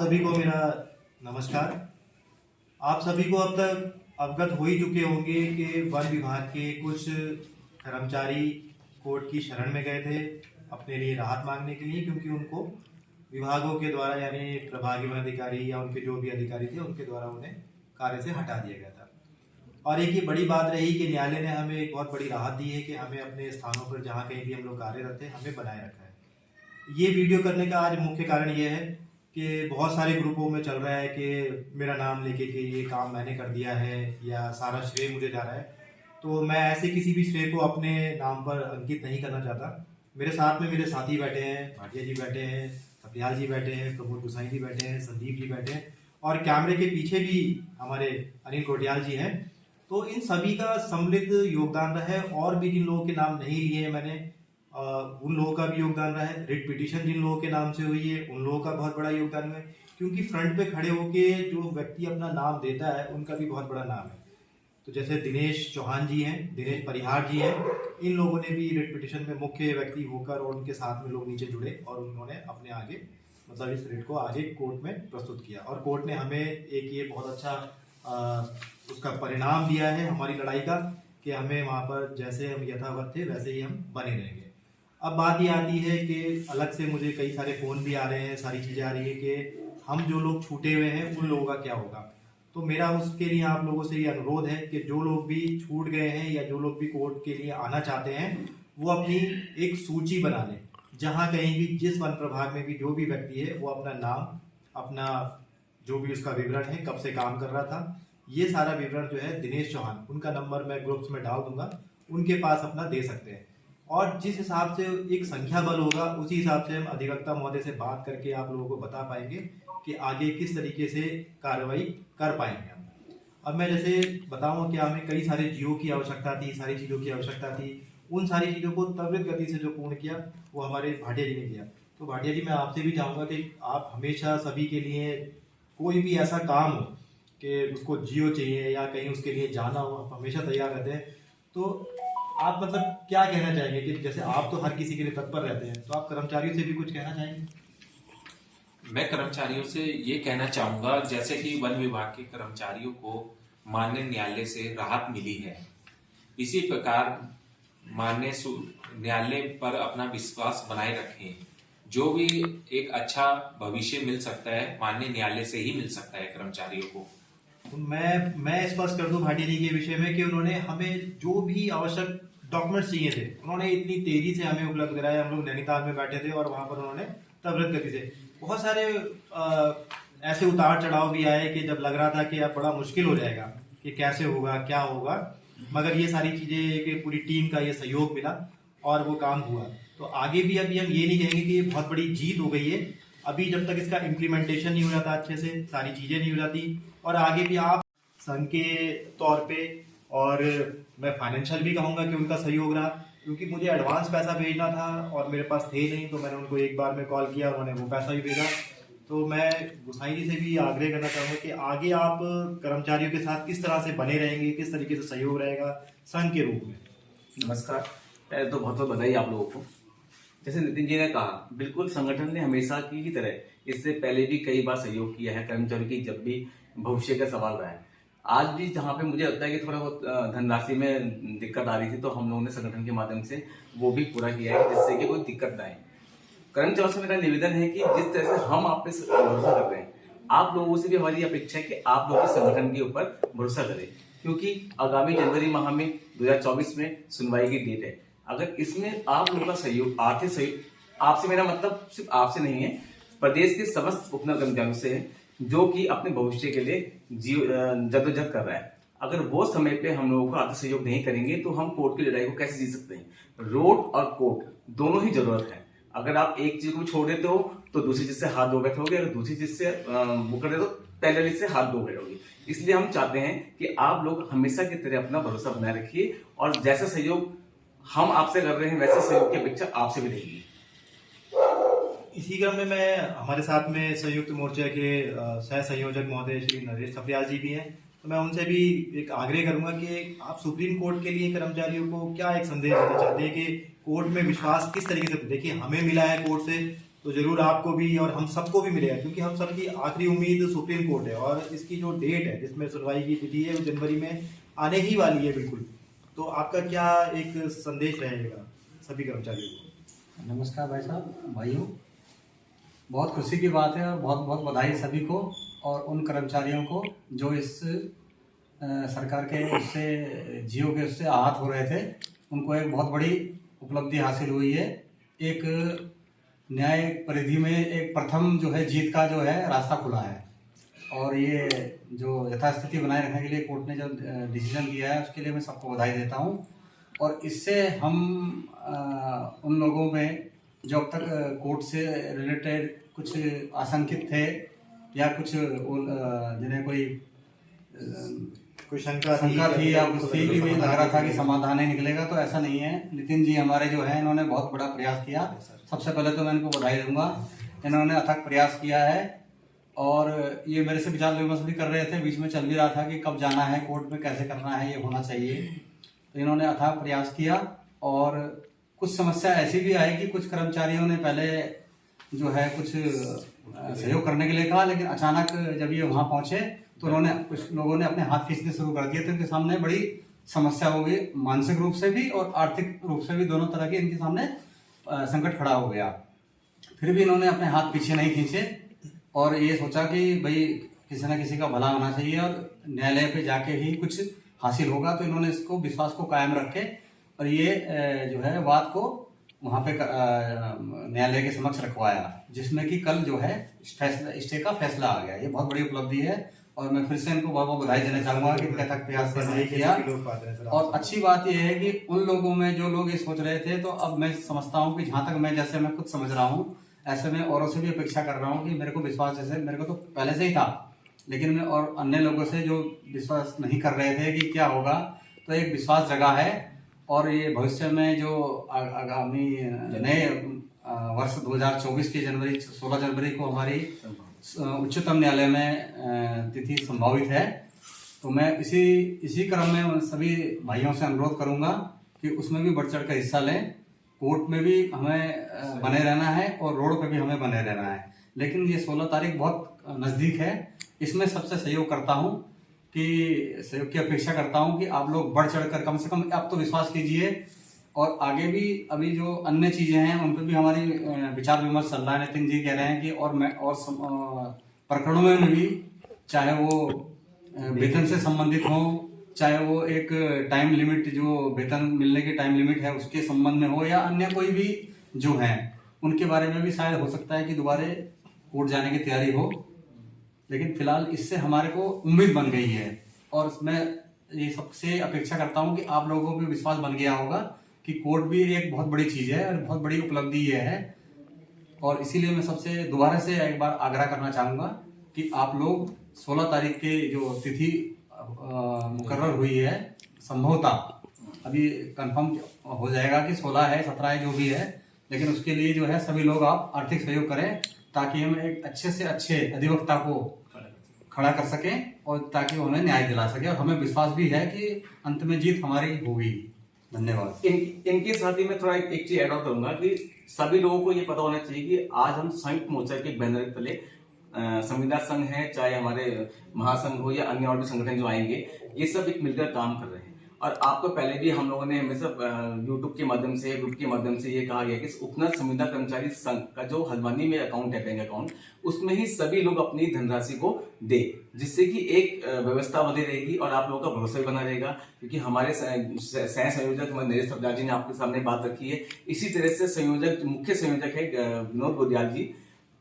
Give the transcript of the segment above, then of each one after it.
सभी को मेरा नमस्कार। आप सभी को अब तक अवगत हो ही चुके होंगे कि वन विभाग के कुछ कर्मचारी कोर्ट की शरण में गए थे अपने लिए राहत मांगने के लिए, क्योंकि उनको विभागों के द्वारा यानी प्रभागी वन अधिकारी या उनके जो भी अधिकारी थे उनके द्वारा उन्हें कार्य से हटा दिया गया था। और एक ये बड़ी बात रही कि न्यायालय ने हमें एक बहुत बड़ी राहत दी है कि हमें अपने स्थानों पर जहाँ कहीं भी हम लोग कार्यरत हैं हमें बनाए रखा है। ये वीडियो करने का आज मुख्य कारण ये है कि बहुत सारे ग्रुपों में चल रहा है कि मेरा नाम लेके कि ये काम मैंने कर दिया है या सारा श्रेय मुझे जा रहा है। तो मैं ऐसे किसी भी श्रेय को अपने नाम पर अंकित नहीं करना चाहता। मेरे साथ में मेरे साथी बैठे हैं, भाटिया जी बैठे हैं, सत्याल जी बैठे हैं, प्रमोद गुसाई जी बैठे हैं, संदीप जी बैठे हैं और कैमरे के पीछे भी हमारे अनिल कोटियाल जी हैं। तो इन सभी का सम्मिलित योगदान रहा है। और भी जिन लोगों के नाम नहीं लिए हैं मैंने, उन लोगों का भी योगदान रहा है। रिट पिटीशन जिन लोगों के नाम से हुई है उन लोगों का बहुत बड़ा योगदान है, क्योंकि फ्रंट पे खड़े होके जो व्यक्ति अपना नाम देता है उनका भी बहुत बड़ा नाम है। तो जैसे दिनेश चौहान जी हैं, दिनेश परिहार जी हैं, इन लोगों ने भी रिट पिटीशन में मुख्य व्यक्ति होकर और उनके साथ में लोग नीचे जुड़े और उन्होंने अपने आगे मतलब इस रिट को आगे कोर्ट में प्रस्तुत किया और कोर्ट ने हमें एक ये बहुत अच्छा उसका परिणाम दिया है हमारी लड़ाई का, कि हमें वहाँ पर जैसे हम यथावत थे वैसे ही हम बने रहेंगे। अब बात ये आती है कि अलग से मुझे कई सारे फ़ोन भी आ रहे हैं, सारी चीज़ें आ रही है कि हम जो लोग छूटे हुए हैं उन लोगों का क्या होगा। तो मेरा उसके लिए आप लोगों से ये अनुरोध है कि जो लोग भी छूट गए हैं या जो लोग भी कोर्ट के लिए आना चाहते हैं वो अपनी एक सूची बना लें, जहाँ कहीं भी जिस वन प्रभाग में भी जो भी व्यक्ति है वो अपना नाम, अपना जो भी उसका विवरण है, कब से काम कर रहा था, ये सारा विवरण जो है दिनेश चौहान, उनका नंबर मैं ग्रुप्स में डाल दूंगा, उनके पास अपना दे सकते हैं। और जिस हिसाब से एक संख्या बल होगा उसी हिसाब से हम अधिवक्ता महोदय से बात करके आप लोगों को बता पाएंगे कि आगे किस तरीके से कार्रवाई कर पाएंगे हम। अब मैं जैसे बताऊं कि हमें कई सारे जियो की आवश्यकता थी, सारी चीज़ों की आवश्यकता थी, उन सारी चीज़ों को त्वरित गति से जो पूर्ण किया वो हमारे भाटिया जी ने किया। तो भाटिया जी मैं आपसे भी चाहूँगा कि आप हमेशा सभी के लिए कोई भी ऐसा काम हो कि उसको जियो चाहिए या कहीं उसके लिए जाना हो, आप हमेशा तैयार रहते हैं। तो आप मतलब क्या कहना चाहेंगे कि जैसे आप तो हर किसी के लिए तत्पर रहते हैं, तो आप कर्मचारियों से भी कुछ कहना चाहेंगे? मैं कर्मचारियों से ये कहना चाहूंगा, जैसे कि वन विभाग के कर्मचारियों को माननीय न्यायालय से राहत मिली है, इसी प्रकार माननीय न्यायालय पर अपना विश्वास बनाए रखें। जो भी एक अच्छा भविष्य मिल सकता है माननीय न्यायालय से ही मिल सकता है कर्मचारियों को। मैं स्पष्ट कर दूं भाटिया जी के विषय में कि उन्होंने हमें जो भी आवश्यक डॉक्यूमेंट्स चाहिए थे उन्होंने इतनी तेजी से हमें उपलब्ध कराया। हम लोग नैनीताल में बैठे थे और वहां पर उन्होंने त्वरित गति से बहुत सारे ऐसे उतार चढ़ाव भी आए कि जब लग रहा था कि अब बड़ा मुश्किल हो जाएगा कि कैसे होगा क्या होगा, मगर ये सारी चीजें कि पूरी टीम का ये सहयोग मिला और वो काम हुआ। तो आगे भी अभी हम ये नहीं कहेंगे कि ये बहुत बड़ी जीत हो गई है, अभी जब तक इसका इम्प्लीमेंटेशन नहीं हो जाता अच्छे से, सारी चीजें नहीं हो जाती, और आगे भी आप संघ के तौर पे और मैं फाइनेंशियल भी कहूँगा कि उनका सहयोग रहा, क्योंकि मुझे एडवांस पैसा भेजना था और मेरे पास थे नहीं, तो मैंने उनको एक बार में कॉल किया, उन्होंने वो पैसा भी भेजा। तो मैं गुसाई जी से भी आग्रह करना चाहूँगा कि आगे आप कर्मचारियों के साथ किस तरह से बने रहेंगे, किस तरीके से सहयोग रहेगा संघ के रूप में। नमस्कार, पहले तो बहुत बहुत बधाई आप लोगों को। जैसे नितिन जी ने कहा, बिल्कुल संगठन ने हमेशा की तरह इससे पहले भी कई बार सहयोग किया है कर्मचारियों की, जब भी भविष्य का सवाल रहा है। आज भी जहाँ पे मुझे लगता है कि थोड़ा बहुत धनराशि में दिक्कत आ रही थी, तो हम लोगों ने संगठन के माध्यम से वो भी पूरा किया है, जिससे कि कोई दिक्कत ना आए। कर्मचारियों से मेरा निवेदन है कि जिस तरह से हम आप पे भरोसा कर रहे हैं, आप लोगों से भी हमारी अपेक्षा है कि आप लोग संगठन के ऊपर भरोसा करें, क्योंकि आगामी जनवरी माह में 2024 में सुनवाई की डेट है। अगर इसमें आप लोगों का सहयोग, आर्थिक सहयोग, आपसे मेरा मतलब सिर्फ आपसे नहीं है, प्रदेश के समस्त उपनगर कर्मचारियों से है, जो कि अपने भविष्य के लिए जद्दोजहद कर रहा है। अगर वो समय पे हम लोगों को आर्थिक सहयोग नहीं करेंगे तो हम कोर्ट की लड़ाई को कैसे जीत सकते हैं। रोड और कोर्ट दोनों ही जरूरत है। अगर आप एक चीज को छोड़ देते हो तो दूसरी चीज से हाथ धो बैठोगे, अगर दूसरी चीज से वो कर देते हो पहले चीज से हाथ धो बैठोगे। इसलिए हम चाहते हैं कि आप लोग हमेशा की तरह अपना भरोसा बनाए रखिए, और जैसा सहयोग हम आपसे कर रहे हैं वैसे सहयोग की अपेक्षा आपसे भी रहेगी। इसी क्रम में मैं हमारे साथ में संयुक्त मोर्चा के सह संयोजक महोदय श्री नरेश सफरियाल जी भी हैं, तो मैं उनसे भी एक आग्रह करूंगा कि आप सुप्रीम कोर्ट के लिए कर्मचारियों को क्या एक संदेश देना चाहते हैं कि कोर्ट में विश्वास किस तरीके से, देखिए हमें मिला है कोर्ट से तो जरूर आपको भी और हम सबको भी मिलेगा, क्योंकि हम सबकी आखिरी उम्मीद सुप्रीम कोर्ट है और इसकी जो डेट है जिसमें सुनवाई की तिथि है वो जनवरी में आने ही वाली है बिल्कुल। तो आपका क्या एक संदेश रहेगा सभी कर्मचारियों को? नमस्कार भाई साहब, भाइयों, बहुत खुशी की बात है और बहुत बहुत बधाई सभी को और उन कर्मचारियों को जो इस सरकार के उससे जियो के उससे आहत हो रहे थे। उनको एक बहुत बड़ी उपलब्धि हासिल हुई है। एक न्याय परिधि में एक प्रथम जो है जीत का जो है रास्ता खुला है और ये जो यथास्थिति बनाए रखने के लिए कोर्ट ने जो डिसीजन दिया है उसके लिए मैं सबको बधाई देता हूँ। और इससे हम उन लोगों में जो अब तक कोर्ट से रिलेटेड कुछ आशंकित थे या कुछ जिन्हें कोई शंका थी या कुछ थी भी लग रहा था कि समाधान नहीं निकलेगा, तो ऐसा नहीं है। नितिन जी हमारे जो है इन्होंने बहुत बड़ा प्रयास किया। सबसे पहले तो मैं इनको बधाई दूंगा, इन्होंने अथक प्रयास किया है और ये मेरे से विचार विमर्श भी कर रहे थे, बीच में चल भी रहा था कि कब जाना है कोर्ट में, कैसे करना है, ये होना चाहिए। तो इन्होंने अथक प्रयास किया और कुछ समस्या ऐसी भी आई कि कुछ कर्मचारियों ने पहले जो है कुछ सहयोग करने के लिए कहा, लेकिन अचानक जब ये वहाँ पहुंचे तो उन्होंने कुछ लोगों ने अपने हाथ खींचने शुरू कर दिए। तो इनके सामने बड़ी समस्या हो गई, मानसिक रूप से भी और आर्थिक रूप से भी, दोनों तरह के इनके सामने संकट खड़ा हो गया। फिर भी इन्होंने अपने हाथ पीछे नहीं खींचे और ये सोचा कि भाई किसी न किसी का भला होना चाहिए और न्यायालय पे जाके ही कुछ हासिल होगा। तो इन्होंने इसको विश्वास को कायम रखे और ये जो है बात को वहाँ पे न्यायालय के समक्ष रखवाया, जिसमें कि कल जो है स्टे का फैसला आ गया। ये बहुत बड़ी उपलब्धि है और मैं फिर से इनको बहुत बहुत बधाई देना चाहूंगा कि इनका तक प्रयास नहीं किया। और अच्छी बात यह है कि उन लोगों में जो लोग ये सोच रहे थे, तो अब मैं समझता हूँ कि जहाँ तक मैं जैसे मैं खुद समझ रहा हूँ ऐसे में औरों से भी अपेक्षा कर रहा हूँ कि मेरे को विश्वास, जैसे मेरे को तो पहले से ही था, लेकिन मैं और अन्य लोगों से जो विश्वास नहीं कर रहे थे कि क्या होगा, तो एक विश्वास जगा है। और ये भविष्य में जो आगामी नए वर्ष 2024 के 16 जनवरी को हमारी उच्चतम न्यायालय में तिथि संभावित है। तो मैं इसी क्रम में उन सभी भाइयों से अनुरोध करूंगा कि उसमें भी बढ़ चढ़ कर हिस्सा लें। कोर्ट में भी हमें बने रहना है और रोड पे भी हमें बने रहना है, लेकिन ये 16 तारीख बहुत नज़दीक है। इसमें सबसे सहयोग करता हूँ कि सहयोग की अपेक्षा करता हूँ कि आप लोग बढ़ चढ़ कर कम से कम आप तो विश्वास कीजिए और आगे भी अभी जो अन्य चीज़ें हैं उन पर भी हमारी विचार विमर्श चल रहा है। नितिन जी कह रहे हैं कि और मैं और प्रकरणों में भी, चाहे वो वेतन से संबंधित हो, चाहे वो एक टाइम लिमिट जो वेतन मिलने की टाइम लिमिट है उसके संबंध में हो, या अन्य कोई भी जो है उनके बारे में भी शायद हो सकता है कि दोबारा कोर्ट जाने की तैयारी हो। लेकिन फिलहाल इससे हमारे को उम्मीद बन गई है और मैं ये सबसे अपेक्षा करता हूँ कि आप लोगों को भी विश्वास बन गया होगा कि कोर्ट भी एक बहुत बड़ी चीज़ है और बहुत बड़ी उपलब्धि ये है। और इसीलिए मैं सबसे दोबारा से एक बार आग्रह करना चाहूँगा कि आप लोग 16 तारीख के जो तिथि मुकर्रर हुई है, संभवतः अभी कंफर्म हो जाएगा कि 16 है 17 है जो भी है, लेकिन उसके लिए जो है सभी लोग आप आर्थिक सहयोग करें ताकि हम एक अच्छे से अच्छे अधिवक्ता को खड़ा कर सकें और ताकि उन्हें न्याय दिला सके। और हमें विश्वास भी है कि अंत में जीत हमारी होगी। धन्यवाद। इनके साथ ही मैं थोड़ा एक चीज ऐड ऑन करूंगा कि सभी लोगों को ये पता होना चाहिए कि आज हम संयुक्त मोर्चा के बैनर के तले संविदा संघ है, चाहे हमारे महासंघ हो या अन्य और भी संगठन जो आएंगे, ये सब एक मिलकर काम कर रहे हैं। और आपको पहले भी हम लोगों ने हमेशा यूट्यूब के माध्यम से, ग्रुप के माध्यम से ये कहा गया कि उपनर संविदा कर्मचारी संघ का जो हल्द्वानी में अकाउंट है, बैंक अकाउंट, उसमें ही सभी लोग अपनी धनराशि को दे, जिससे कि एक व्यवस्था बनी रहेगी और आप लोगों का भरोसा भी बना रहेगा। क्योंकि हमारे सह संयोजक नरेश सरदार जी ने आपके सामने बात रखी है, इसी तरह से संयोजक, मुख्य संयोजक है विनोद गोदियाल जी,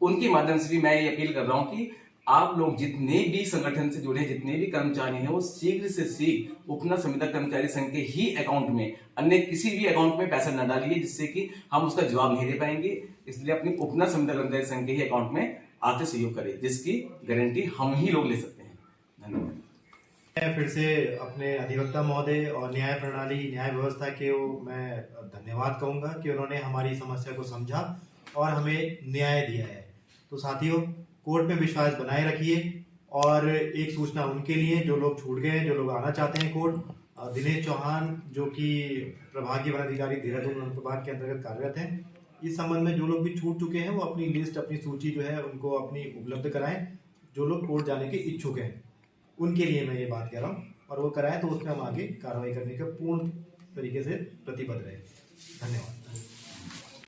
उनके माध्यम से भी मैं ये अपील कर रहा हूँ कि आप लोग जितने भी संगठन से जुड़े, जितने भी कर्मचारी हैं, वो शीघ्र से शीघ्र उपनर संविदा कर्मचारी संघ के ही अकाउंट में, अन्य किसी भी अकाउंट में पैसा न डालिए, जिससे कि हम उसका जवाब नहीं दे पाएंगे। इसलिए अपनी उपनर संविदा कर्मचारी संघ के ही अकाउंट में आर्थिक सहयोग करें, जिसकी गारंटी हम ही लोग ले सकते हैं। धन्यवाद। मैं फिर से अपने अधिवक्ता महोदय और न्याय प्रणाली, न्याय व्यवस्था के मैं धन्यवाद कहूँगा कि उन्होंने हमारी समस्या को समझा और हमें न्याय दिया है। तो साथियों, कोर्ट में विश्वास बनाए रखिए। और एक सूचना उनके लिए जो लोग छूट गए, जो लोग आना चाहते हैं कोर्ट, दिनेश चौहान जो कि प्रभागीय वन अधिकारी देहरादून वन प्रभाग के अंतर्गत कार्यरत हैं, इस संबंध में जो लोग भी छूट चुके हैं वो अपनी लिस्ट, अपनी सूची जो है उनको अपनी उपलब्ध कराएं। जो लोग कोर्ट जाने के इच्छुक हैं उनके लिए मैं ये बात कह रहा हूँ, और वो कराएं तो उसमें हम आगे कार्रवाई करने के पूर्ण तरीके से प्रतिबद्ध रहे। धन्यवाद।